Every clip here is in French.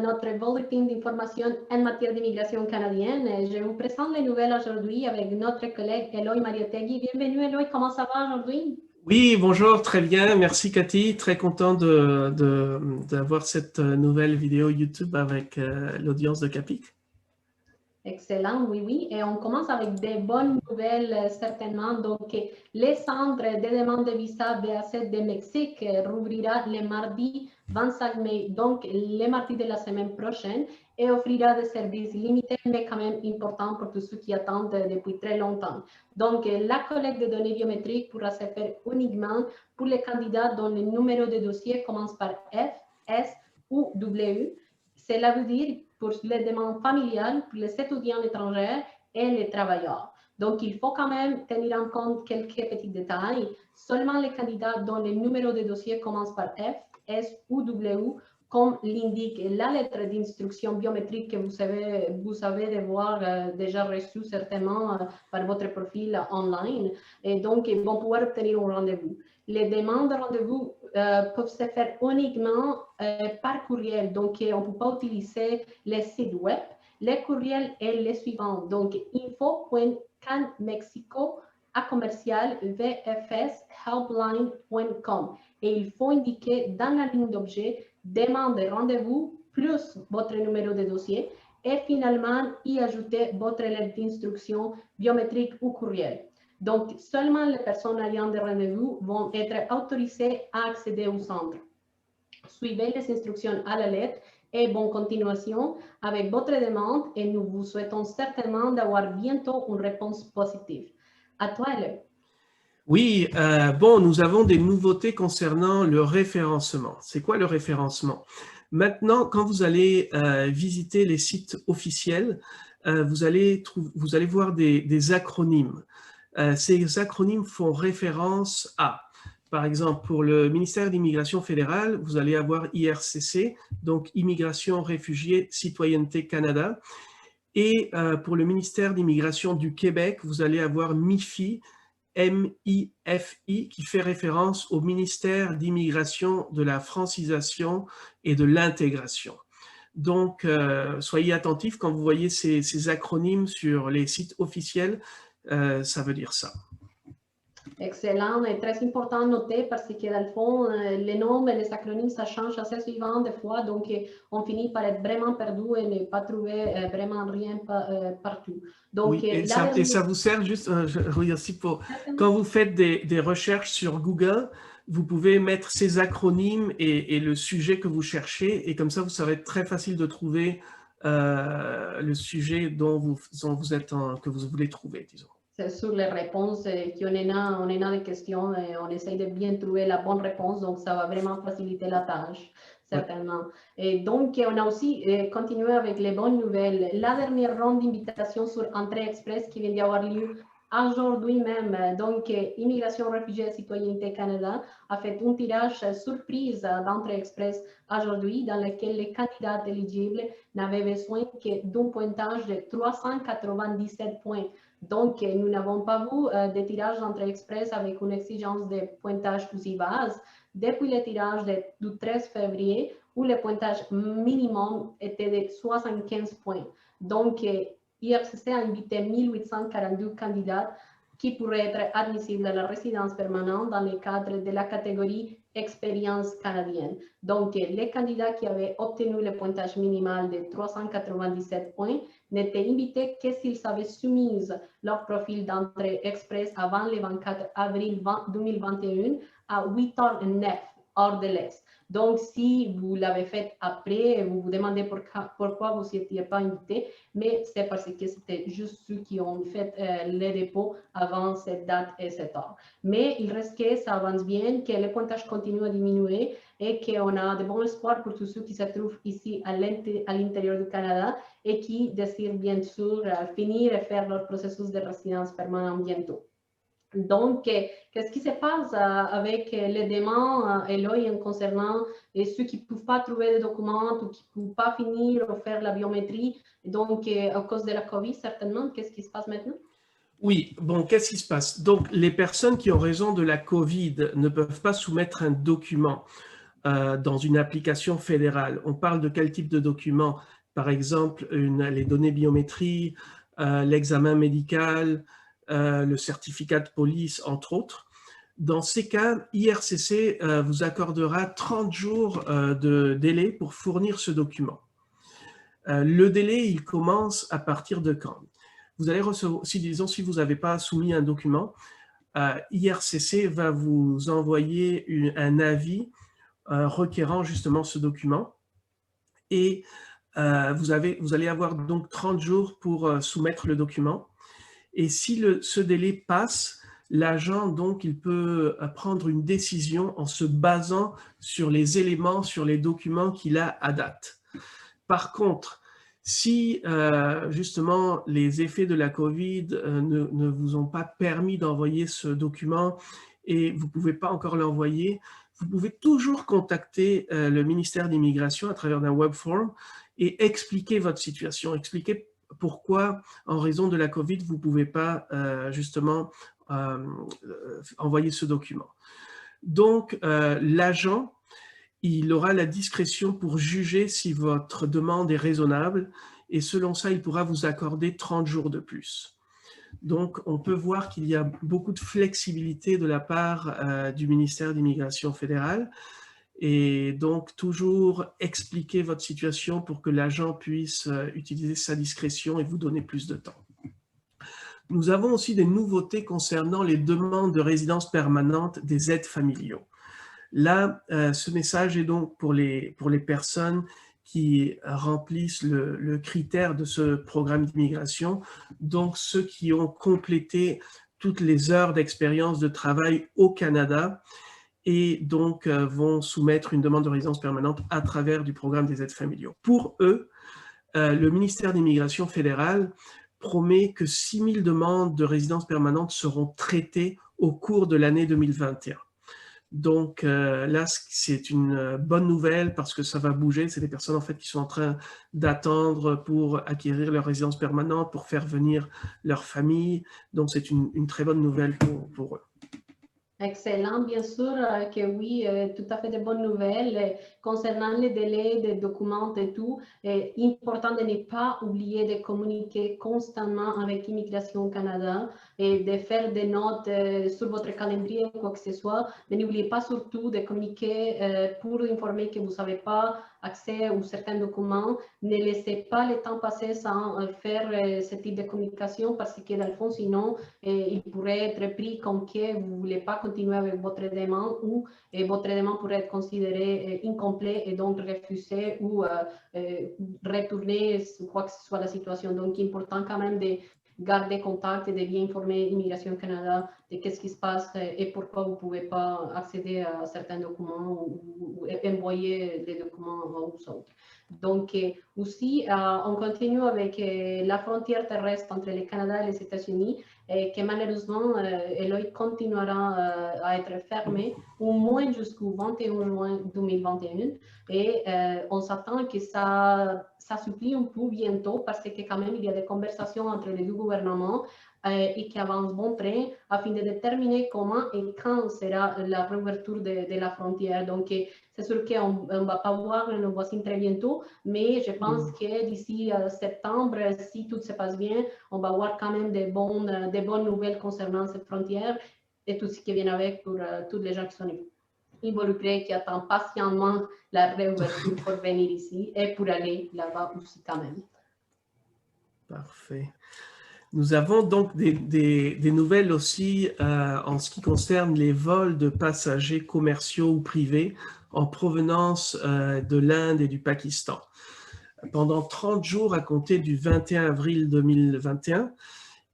notre bulletin d'information en matière d'immigration canadienne. Je vous présente les nouvelles aujourd'hui avec notre collègue Eloy Mariotegui. Bienvenue Eloy, comment ça va aujourd'hui? Oui, bonjour, très bien. Merci Cathy. Très content d'avoir cette nouvelle vidéo YouTube avec l'audience de Capic. Excellent, oui, oui. Et on commence avec des bonnes nouvelles, certainement. Donc, les centres de demande de visa BA7 de Mexique rouvrira le mardi 25 mai, donc le mardi de la semaine prochaine, et offrira des services limités, mais quand même importants pour tous ceux qui attendent depuis très longtemps. Donc, la collecte de données biométriques pourra se faire uniquement pour les candidats dont le numéro de dossier commence par F, S ou W. Cela veut dire pour les demandes familiales, pour les étudiants étrangers et les travailleurs. Donc, il faut quand même tenir en compte quelques petits détails. Seulement les candidats dont le numéro de dossier commence par F, S ou W, comme l'indique la lettre d'instruction biométrique que vous avez devoir déjà reçue certainement par votre profil online. Et donc, ils vont pouvoir obtenir un rendez-vous. Les demandes de rendez-vous peuvent se faire uniquement par courriel. Donc, on ne peut pas utiliser les sites web. Le courriel est le suivant. Donc, info.canmexico@vfshelpline.com. Et il faut indiquer dans la ligne d'objet demande de rendez-vous plus votre numéro de dossier et finalement y ajouter votre lettre d'instruction biométrique ou courriel. Donc, seulement les personnes ayant des rendez-vous vont être autorisées à accéder au centre. Suivez les instructions à la lettre et bonne continuation avec votre demande et nous vous souhaitons certainement d'avoir bientôt une réponse positive. À toi, Eloy. Oui, bon, nous avons des nouveautés concernant le référencement. C'est quoi le référencement? Maintenant, quand vous allez visiter les sites officiels, vous allez voir des acronymes. Ces acronymes font référence à, par exemple, pour le ministère de l'Immigration fédérale, vous allez avoir IRCC, donc Immigration, Réfugiés, Citoyenneté Canada. Et pour le ministère de l'Immigration du Québec, vous allez avoir MIFI, MIFI, qui fait référence au ministère d'Immigration, de la francisation et de l'intégration. Donc, soyez attentifs quand vous voyez ces acronymes sur les sites officiels, ça veut dire ça. Excellent et très important à noter parce que dans le fond, les noms et les acronymes, ça change assez souvent des fois, donc on finit par être vraiment perdu et ne pas trouver vraiment rien partout. Donc, oui, et ça vous sert juste, aussi pour, quand vous faites des recherches sur Google, vous pouvez mettre ces acronymes et le sujet que vous cherchez, et comme ça, vous savez très facile de trouver le sujet dont que vous voulez trouver, disons. Sur les réponses, on en a des questions et on essaye de bien trouver la bonne réponse, donc ça va vraiment faciliter la tâche, certainement. Ouais. Et donc, on a aussi continué avec les bonnes nouvelles. La dernière ronde d'invitation sur Entrée Express qui vient d'avoir lieu aujourd'hui même. Donc, Immigration, Réfugiés et Citoyenneté Canada a fait un tirage surprise d'Entrée Express aujourd'hui dans lequel les candidats éligibles n'avaient besoin que d'un pointage de 397 points. Donc, nous n'avons pas vu de tirage d'entrée express avec une exigence de pointage aussi basse depuis le tirage du 13 février où le pointage minimum était de 75 points. Donc, IRCC a invité 1842 candidats qui pourraient être admissibles à la résidence permanente dans le cadre de la catégorie expérience canadienne. Donc, les candidats qui avaient obtenu le pointage minimal de 397 points n'étaient invités que s'ils avaient soumis leur profil d'entrée express avant le 24 avril 2021 à 8h09 hors de l'Est. Donc, si vous l'avez fait après, vous vous demandez pourquoi vous n'étiez pas invité, mais c'est parce que c'était juste ceux qui ont fait les dépôts avant cette date et cette heure. Mais il reste que ça avance bien, que le pointage continue à diminuer et qu'on a de bons espoirs pour tous ceux qui se trouvent ici à l'intérieur du Canada et qui désirent bien sûr finir et faire leur processus de résidence permanente bientôt. Donc, qu'est-ce qui se passe avec les demandes, Eloy, concernant ceux qui ne peuvent pas trouver des documents ou qui ne peuvent pas finir ou faire la biométrie, donc à cause de la COVID, certainement, qu'est-ce qui se passe maintenant? Oui, bon, qu'est-ce qui se passe? Donc, les personnes qui ont raison de la COVID ne peuvent pas soumettre un document. dans une application fédérale. On parle de quel type de document? Par exemple, les données biométriques, l'examen médical, le certificat de police, entre autres. Dans ces cas, IRCC vous accordera 30 jours de délai pour fournir ce document. Le délai, il commence à partir de quand? Vous allez recevoir, disons, si vous n'avez pas soumis un document, IRCC va vous envoyer un avis requérant justement ce document et vous allez avoir donc 30 jours pour soumettre le document. Et si ce délai passe, l'agent, donc, il peut prendre une décision en se basant sur les éléments, sur les documents qu'il a à date. Par contre, si justement les effets de la COVID ne vous ont pas permis d'envoyer ce document et vous ne pouvez pas encore l'envoyer, vous pouvez toujours contacter le ministère de l'Immigration à travers un web form et expliquer votre situation, expliquer pourquoi, en raison de la COVID, vous ne pouvez pas justement envoyer ce document. Donc, l'agent, il aura la discrétion pour juger si votre demande est raisonnable et selon ça, il pourra vous accorder 30 jours de plus. Donc, on peut voir qu'il y a beaucoup de flexibilité de la part du ministère de l'Immigration fédérale et donc toujours expliquer votre situation pour que l'agent puisse utiliser sa discrétion et vous donner plus de temps. Nous avons aussi des nouveautés concernant les demandes de résidence permanente des aides familiaux. Là, ce message est donc pour les personnes qui remplissent le critère de ce programme d'immigration, donc ceux qui ont complété toutes les heures d'expérience de travail au Canada et donc vont soumettre une demande de résidence permanente à travers du programme des aides familiaux. Pour eux, le ministère de l'Immigration fédérale promet que 6 000 demandes de résidence permanente seront traitées au cours de l'année 2021. Donc là, c'est une bonne nouvelle parce que ça va bouger. C'est des personnes en fait qui sont en train d'attendre pour acquérir leur résidence permanente, pour faire venir leur famille. Donc c'est une très bonne nouvelle pour eux. Excellent, bien sûr que oui, tout à fait de bonnes nouvelles concernant les délais des documents et tout. Important de ne pas oublier de communiquer constamment avec Immigration Canada et de faire des notes sur votre calendrier ou quoi que ce soit. Mais n'oubliez pas surtout de communiquer pour informer que vous n'avez pas accès à certains documents. Ne laissez pas le temps passer sans faire ce type de communication parce que dans le fond, sinon, il pourrait être pris comme que vous ne voulez pas continuer avec votre demande ou votre demande pourrait être considérée incomplète et donc refusée ou retourner quoi que ce soit la situation. Donc, il est important quand même de garder contact et de bien informer Immigration Canada de qu'est-ce qui se passe et pourquoi vous ne pouvez pas accéder à certains documents ou envoyer des documents aux autres. Donc, aussi, on continue avec la frontière terrestre entre le Canada et les États-Unis, que malheureusement, elle continuera à être fermée au moins jusqu'au 21 juin 2021. Et on s'attend que ça s'assouplit un peu bientôt parce que quand même, il y a des conversations entre les deux gouvernements et qui avancent bon train afin de déterminer comment et quand sera la réouverture de la frontière. Donc, c'est sûr qu'on ne va pas voir le voisin très bientôt, mais je pense que d'ici septembre, si tout se passe bien, on va voir quand même des bonnes nouvelles concernant cette frontière et tout ce qui vient avec pour tous les gens qui sont involucrés, qui attendent patiemment la réouverture pour venir ici et pour aller là-bas aussi quand même. Parfait. Nous avons donc des nouvelles aussi en ce qui concerne les vols de passagers commerciaux ou privés en provenance de l'Inde et du Pakistan. Pendant 30 jours à compter du 21 avril 2021,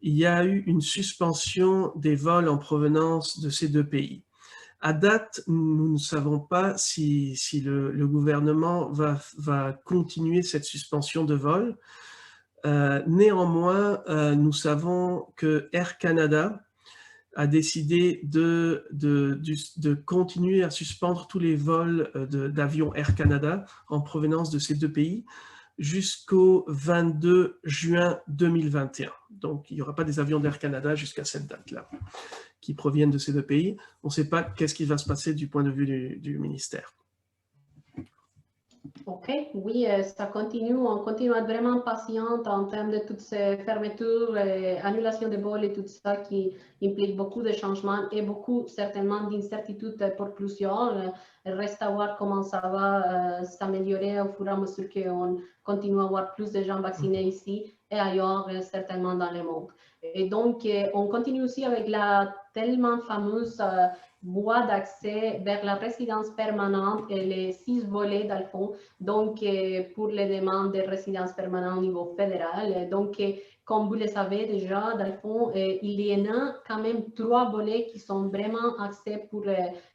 il y a eu une suspension des vols en provenance de ces deux pays. À date, nous ne savons pas si le gouvernement va continuer cette suspension de vol. Néanmoins, nous savons que Air Canada a décidé de continuer à suspendre tous les vols d'avions Air Canada en provenance de ces deux pays jusqu'au 22 juin 2021. Donc, il n'y aura pas des avions d'Air Canada jusqu'à cette date-là qui proviennent de ces deux pays. On ne sait pas qu'est-ce qui va se passer du point de vue du ministère. OK, oui, ça continue. On continue à être vraiment patiente en termes de toutes ces fermetures, annulations de vols et tout ça qui implique beaucoup de changements et beaucoup certainement d'incertitudes pour plusieurs. Il reste à voir comment ça va s'améliorer au fur et à mesure qu'on continue à avoir plus de gens vaccinés ici et ailleurs, certainement dans le monde. Et donc, on continue aussi avec la tellement fameuse voie d'accès vers la résidence permanente et les 6 volets dans le fond donc pour les demandes de résidence permanente au niveau fédéral. Donc, comme vous le savez déjà, dans le fond, il y en a quand même 3 volets qui sont vraiment axés pour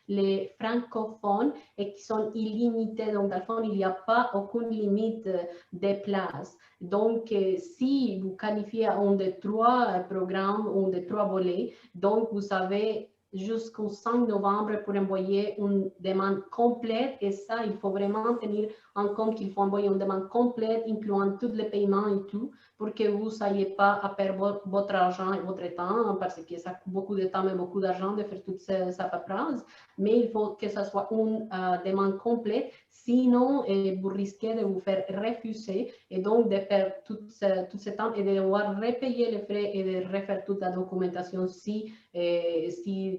les francophones et qui sont illimités. Donc, dans le fond, il n'y a pas aucune limite des places. Donc, si vous qualifiez un des 3 programmes ou des 3 volets, donc vous avez jusqu'au 5 novembre pour envoyer une demande complète et ça, il faut vraiment tenir en compte qu'il faut envoyer une demande complète, incluant tous les paiements et tout, pour que vous n'ayez pas à perdre votre argent et votre temps, parce que ça coûte beaucoup de temps et beaucoup d'argent de faire toute sa paperasse, mais il faut que ce soit une demande complète, sinon vous risquez de vous faire refuser et donc de perdre tout ce temps et de devoir repayer les frais et de refaire toute la documentation si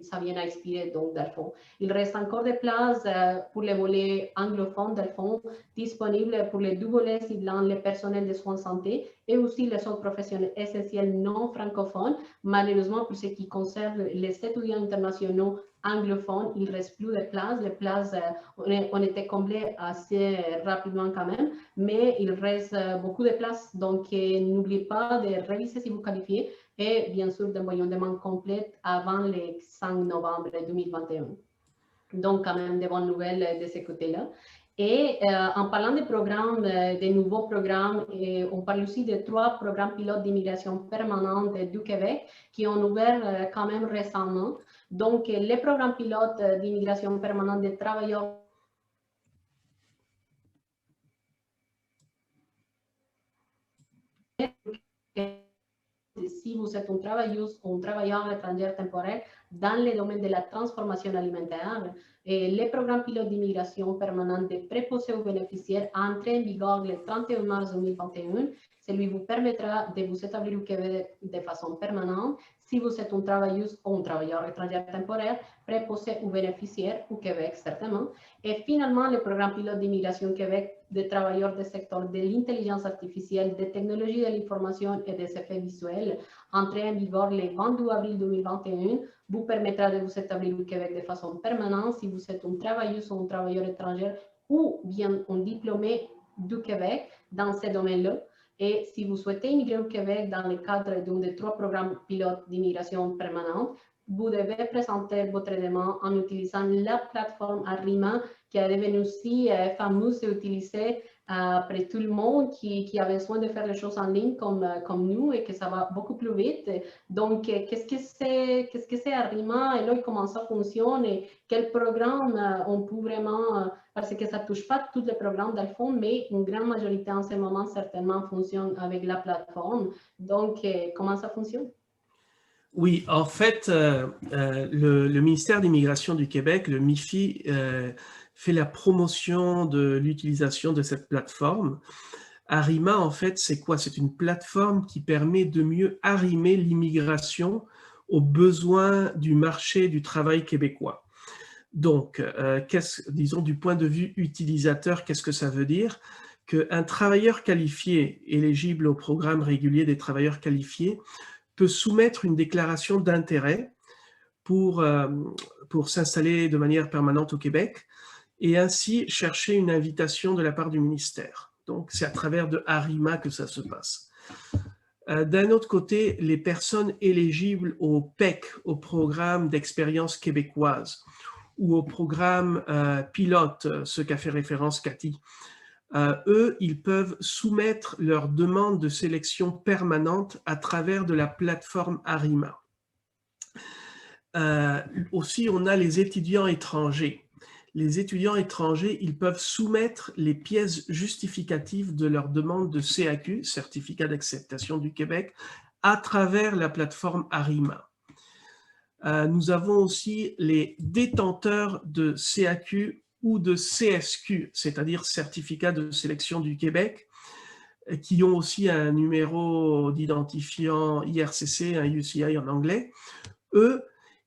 ça vient à expirer, donc dans le fond. Il reste encore des places pour les volets anglophones, dans le fond, disponibles pour les 2 volets ciblant les personnels de soins de santé et aussi les autres professionnels essentiels non francophones. Malheureusement, pour ce qui concerne les étudiants internationaux anglophones, il ne reste plus de places. Les places ont été comblées assez rapidement quand même, mais il reste beaucoup de places. Donc, n'oubliez pas de réviser si vous qualifiez et bien sûr d'envoyer une demande complète avant le 5 novembre 2021. Donc, quand même, des bonnes nouvelles de ce côté-là. Et en parlant des programmes, des nouveaux programmes, on parle aussi de 3 programmes pilotes d'immigration permanente du Québec qui ont ouvert quand même récemment. Donc, les programmes pilotes d'immigration permanente des travailleurs si vous êtes une travailleuse ou un travailleur étranger temporaire dans le domaine de la transformation alimentaire, les programmes pilotes d'immigration permanente des préposés aux bénéficiaires entrés en vigueur le 31 mars 2021. Celui vous permettra de vous établir au Québec de façon permanente si vous êtes une travailleuse ou un travailleur étranger temporaire, préposé ou bénéficiaire au Québec, certainement. Et finalement, le programme pilote d'immigration Québec des travailleurs du secteur de l'intelligence artificielle, des technologies de l'information et des effets visuels, entré en vigueur le 22 avril 2021, vous permettra de vous établir au Québec de façon permanente si vous êtes un travailleuse ou un travailleur étranger ou bien un diplômé du Québec dans ces domaines-là. Et si vous souhaitez immigrer au Québec dans le cadre d'un des 3 programmes pilotes d'immigration permanente, vous devez présenter votre demande en utilisant la plateforme Arrima qui est devenue si fameuse et utilisée par tout le monde qui a besoin de faire les choses en ligne comme nous et que ça va beaucoup plus vite. Donc, qu'est-ce que c'est Arrima et là, comment ça fonctionne et quel programme on peut vraiment, parce que ça ne touche pas tous les programmes dans le fond, mais une grande majorité en ce moment certainement fonctionne avec la plateforme. Donc, comment ça fonctionne? Oui, en fait, le ministère de l'Immigration du Québec, le MIFI, fait la promotion de l'utilisation de cette plateforme. Arrima, en fait, c'est quoi? C'est une plateforme qui permet de mieux arrimer l'immigration aux besoins du marché du travail québécois. Donc, disons du point de vue utilisateur, qu'est-ce que ça veut dire? Qu'un travailleur qualifié, éligible au programme régulier des travailleurs qualifiés, peut soumettre une déclaration d'intérêt pour s'installer de manière permanente au Québec et ainsi chercher une invitation de la part du ministère. Donc, c'est à travers de Arrima que ça se passe. D'un autre côté, les personnes éligibles au PEC, au programme d'expérience québécoise, ou au programme pilote, ce qu'a fait référence Cathy, eux, ils peuvent soumettre leur demande de sélection permanente à travers de la plateforme Arrima. Aussi, on a les étudiants étrangers. Les étudiants étrangers, ils peuvent soumettre les pièces justificatives de leur demande de CAQ, Certificat d'acceptation du Québec, à travers la plateforme Arrima. Nous avons aussi les détenteurs de CAQ ou de CSQ, c'est-à-dire Certificat de sélection du Québec, qui ont aussi un numéro d'identifiant IRCC, un UCI en anglais. Eux,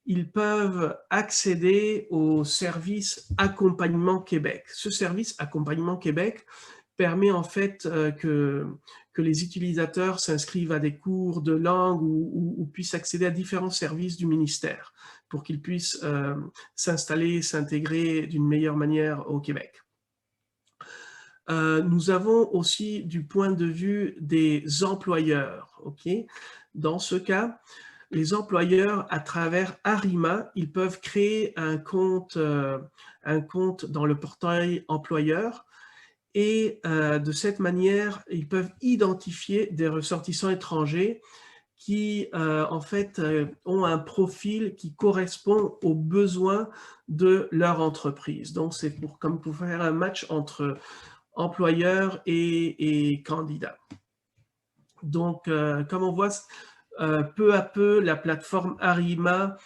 ils peuvent accéder au service Accompagnement Québec. Ce service Accompagnement Québec permet en fait que les utilisateurs s'inscrivent à des cours de langue ou puissent accéder à différents services du ministère pour qu'ils puissent s'installer, s'intégrer d'une meilleure manière au Québec. Nous avons aussi du point de vue des employeurs. Okay? Dans ce cas, les employeurs, à travers Arima, ils peuvent créer un compte dans le portail employeur et de cette manière, ils peuvent identifier des ressortissants étrangers qui, en fait, ont un profil qui correspond aux besoins de leur entreprise. Donc, c'est comme pour faire un match entre employeurs et candidats. Donc, comme on voit, peu à peu, la plateforme Arima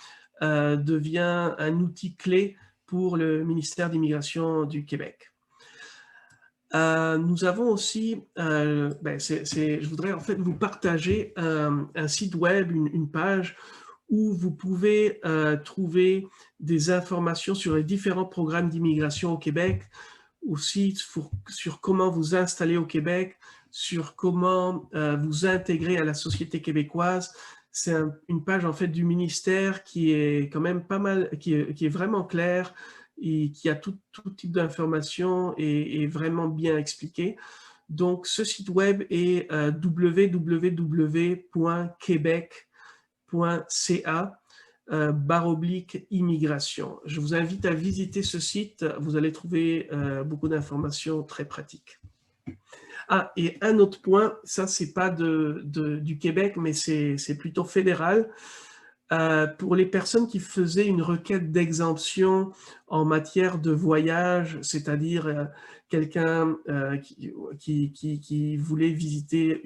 devient un outil clé pour le ministère d'Immigration du Québec. Nous avons aussi, je voudrais en fait vous partager un site web, une page où vous pouvez trouver des informations sur les différents programmes d'immigration au Québec, aussi sur comment vous installer au Québec, sur comment vous intégrer à la société québécoise. C'est une page en fait du ministère qui est quand même pas mal, qui est vraiment claire et qui a tout type d'informations et vraiment bien expliqué. Donc, ce site web est www.quebec.ca /immigration. Je vous invite à visiter ce site, vous allez trouver beaucoup d'informations très pratiques. Ah, et un autre point, ça c'est pas du Québec, mais c'est plutôt fédéral. Pour les personnes qui faisaient une requête d'exemption en matière de voyage, c'est-à-dire quelqu'un qui voulait visiter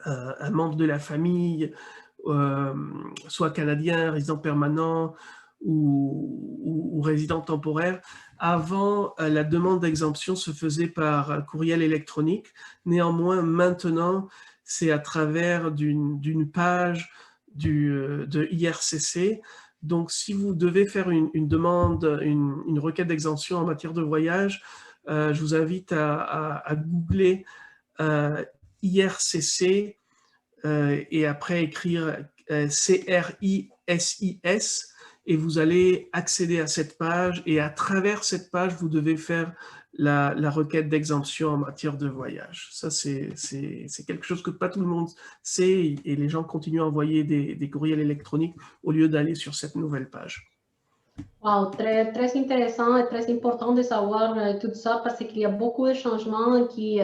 un membre de la famille, soit canadien, résident permanent ou résident temporaire. Avant, la demande d'exemption se faisait par courriel électronique. Néanmoins, maintenant, c'est à travers d'une page de IRCC. Donc, si vous devez faire une demande, une requête d'exemption en matière de voyage, je vous invite à googler IRCC et après écrire CRISIS et vous allez accéder à cette page et à travers cette page, vous devez faire la requête d'exemption en matière de voyage. Ça, c'est quelque chose que pas tout le monde sait et les gens continuent à envoyer des courriels électroniques au lieu d'aller sur cette nouvelle page. Wow, très, très intéressant et très important de savoir tout ça parce qu'il y a beaucoup de changements qui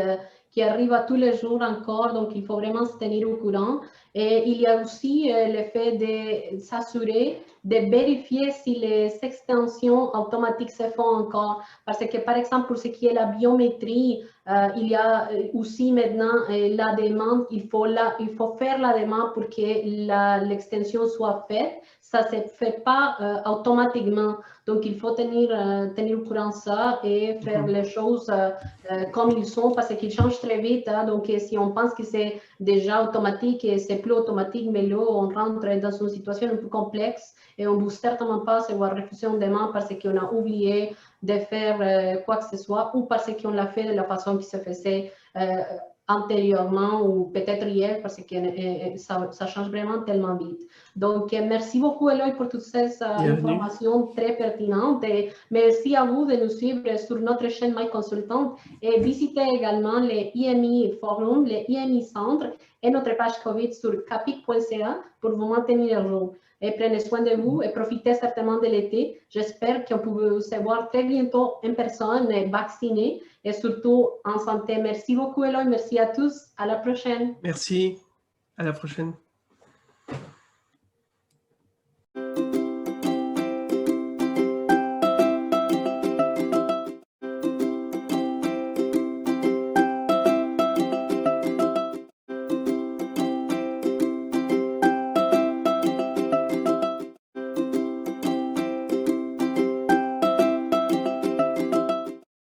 arrivent à tous les jours encore, donc il faut vraiment se tenir au courant. Et il y a aussi le fait de s'assurer, de vérifier si les extensions automatiques se font encore. Parce que, par exemple, pour ce qui est la biométrie, il y a aussi maintenant la demande, il faut faire la demande pour que l'extension soit faite. Ça ne se fait pas automatiquement. Donc, il faut tenir au courant ça et faire les choses comme ils sont parce qu'ils changent très vite. Hein. Donc, si on pense que c'est déjà automatique et c'est plus automatique, mais là, on rentre dans une situation un peu complexe et on ne veut certainement pas se voir refuser une demande parce qu'on a oublié de faire quoi que ce soit ou parce qu'on l'a fait de la façon qui se faisait antérieurement ou peut-être hier parce que ça change vraiment tellement vite. Donc, merci beaucoup Eloy pour toutes ces informations très pertinentes et merci à vous de nous suivre sur notre chaîne My Consultant et visitez également les IMI Forum, les IMI Centre et notre page COVID sur capic.ca pour vous maintenir à jour. Et prenez soin de vous et profitez certainement de l'été. J'espère qu'on peut se voir très bientôt en personne, vaccinés et surtout en santé. Merci beaucoup, Eloy. Merci à tous. À la prochaine. Merci. À la prochaine.